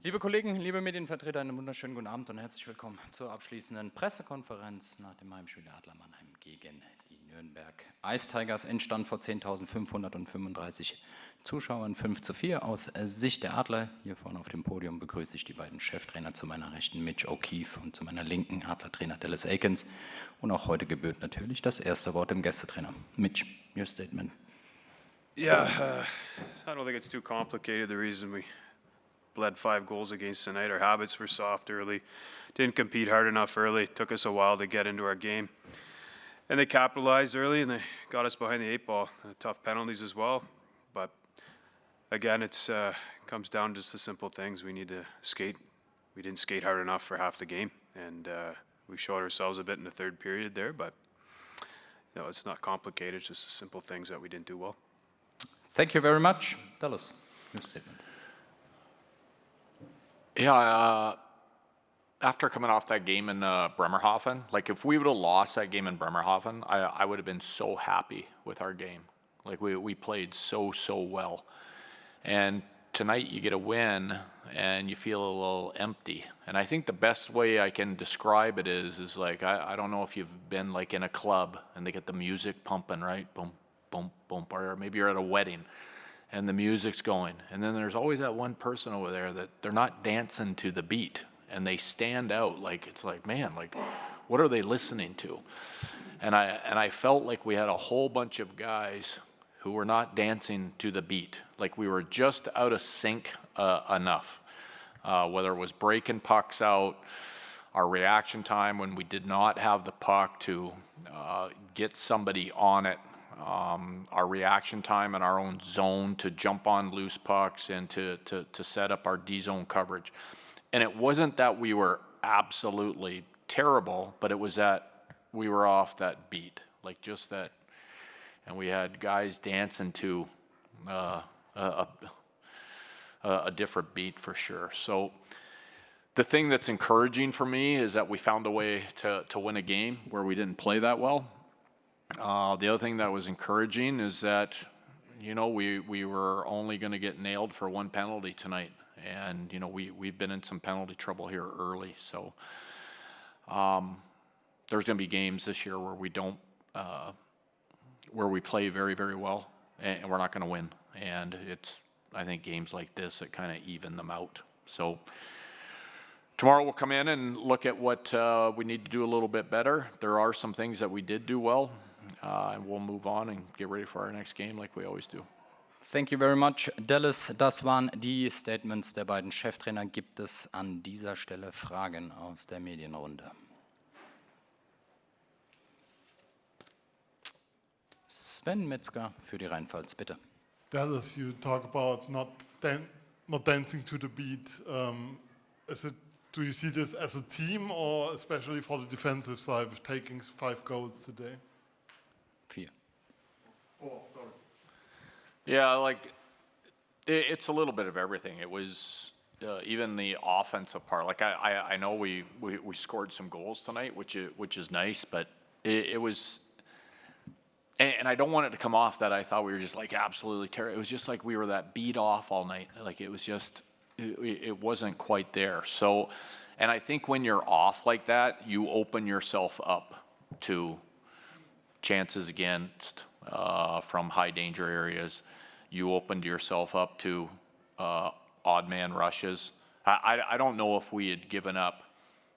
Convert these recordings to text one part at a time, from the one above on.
Liebe Kollegen, liebe Medienvertreter, einen wunderschönen guten Abend und herzlich willkommen zur abschließenden Pressekonferenz nach dem Heimspiel der Adlermannheim gegen die Nürnberg Ice Tigers. Endstand vor 10.535 Zuschauern, 5:4 aus Sicht der Adler. Hier vorne auf dem Podium begrüße ich die beiden Cheftrainer, zu meiner rechten Mitch O'Keefe und zu meiner linken Adlertrainer Eakins. Und auch heute gebührt natürlich das erste Wort dem Gästetrainer. Mitch, your statement. Yeah, I don't think it's too complicated. The reason we bled 5 goals against tonight, our habits were soft early, didn't compete hard enough early. It took us a while to get into our game. And they capitalized early and they got us behind the 8 ball. Tough penalties as well. But again, it's comes down to just the simple things. We need to skate. We didn't skate hard enough for half the game. And we showed ourselves a bit in the third period there. But it's not complicated. It's just the simple things that we didn't do well. Thank you very much. Dallas, your statement. Yeah, after coming off that game in Bremerhaven, like if we would have lost that game in Bremerhaven, I would have been so happy with our game. Like we played so well. And tonight you get a win and you feel a little empty. And I think the best way I can describe it is like, I don't know if you've been like in a club and they get the music pumping, right? Boom, boom, boom. Or maybe you're at a wedding and the music's going. And then there's always that one person over there that they're not dancing to the beat and they stand out. Like, it's like, man, like, what are they listening to? And I felt like we had a whole bunch of guys who were not dancing to the beat. Like we were just out of sync enough. Whether it was breaking pucks out, our reaction time when we did not have the puck to get somebody on it, our reaction time in our own zone to jump on loose pucks and to set up our D-zone coverage. And it wasn't that we were absolutely terrible, but it was that we were off that beat, like just that. And we had guys dancing to a different beat for sure. So the thing that's encouraging for me is that we found a way to win a game where we didn't play that well. The other thing that was encouraging is that, we were only going to get nailed for one penalty tonight. And, we've been in some penalty trouble here early. So there's going to be games this year where we don't, where we play very, very well and we're not going to win. And it's, I think, games like this that kind of even them out. So tomorrow we'll come in and look at what we need to do a little bit better. There are some things that we did do well. And we'll move on and get ready for our next game like we always do. Thank you very much, Dallas. Das waren die Statements der beiden Cheftrainer. Gibt es an dieser Stelle Fragen aus der Medienrunde? Sven Metzger für die Rheinpfalz, bitte. Dallas, you talk about not dancing to the beat. Do you see this as a team or especially for the defensive side of taking 5 goals today? 4. Oh, sorry. Yeah, like it's a little bit of everything. It was even the offensive part. Like I know we scored some goals tonight, which is nice, but it was. And I don't want it to come off that I thought we were just like absolutely terrible. It was just like we were that beat off all night. Like it was just, it wasn't quite there. So, and I think when you're off like that, you open yourself up to chances against from high danger areas. You opened yourself up to odd man rushes. I don't know if we had given up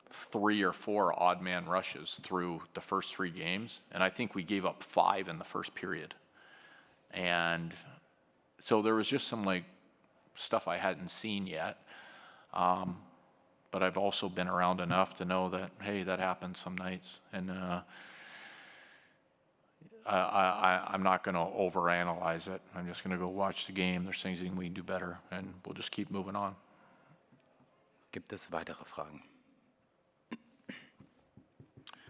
3 or 4 odd man rushes through the first 3 games, and I think we gave up 5 in the first period. And so there was just some like stuff I hadn't seen yet, but I've also been around enough to know that, hey, that happens some nights, and I'm not going to overanalyze it. I'm just going to go watch the game. There's things we can do better, and we'll just keep moving on. Gibt es weitere Fragen?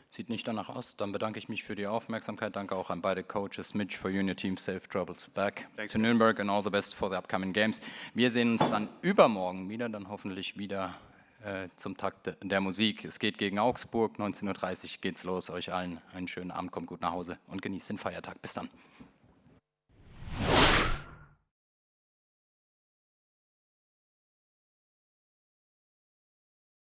Sieht nicht danach aus. Dann bedanke ich mich für die Aufmerksamkeit. Danke auch an beide Coaches. Mitch, for you and your team, safe travels back to Nürnberg and all the best for the upcoming games. Wir sehen uns dann übermorgen wieder, dann hoffentlich wieder zum Takt der Musik. Es geht gegen Augsburg, 19:30 Uhr geht's los. Euch allen einen schönen Abend, kommt gut nach Hause und genießt den Feiertag. Bis dann.